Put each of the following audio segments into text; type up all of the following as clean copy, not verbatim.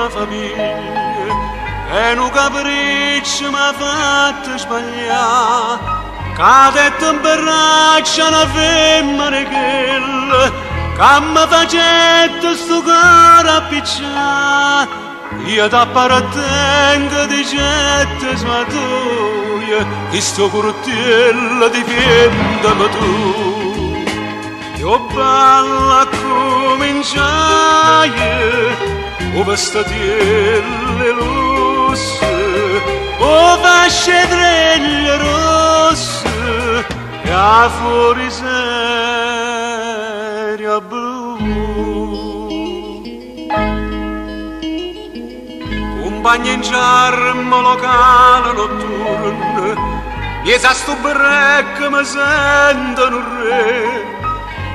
una famiglia e un capriccio mi ha fatto sbagliare. Cadetto in braccia una femmina che mi facette sto cuore appicciare. Io t'apparattengo di gente smatoia, che sto curtello di fiendami tu. Io ballo a cominciare, o vestatielle rosse, o fasce rosse, e a fuori seria blu. Compagni in charme locale notturno, miesa sto brecco mi sentono un re.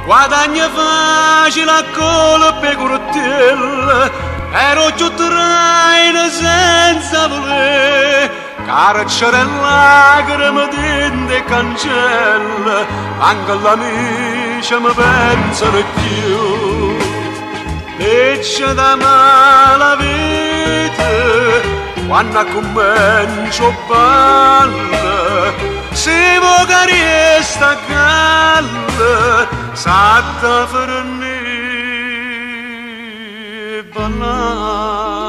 Guadagna facile a colpe curtelle, ero giù traino senza voler. Carcere e lacrime, dente e cancelle, anche l'amici mi pensano più. Lecce da mala vita, quando comincio a ballare, se vuoi resta a galla, satta per me ballare.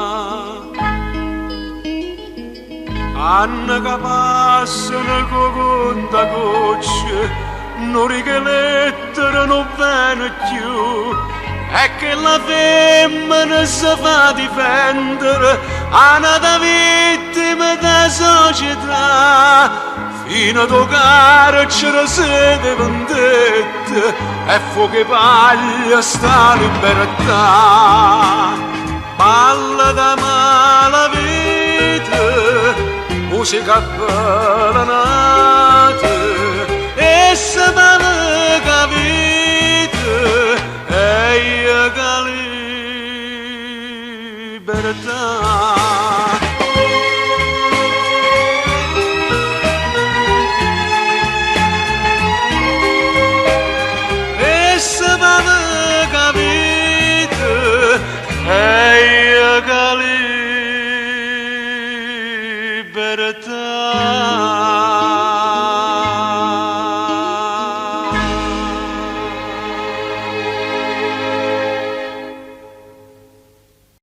Anni che passano con conta gocce, non che lettere non vengono più. E che la femmina si fa difendere a una vittima della società, fino a toccare c'era sede vendetta e fuoco paglia sta libertà. Balla da mala vita, musica bella nata, e se male capita, e io che libertà.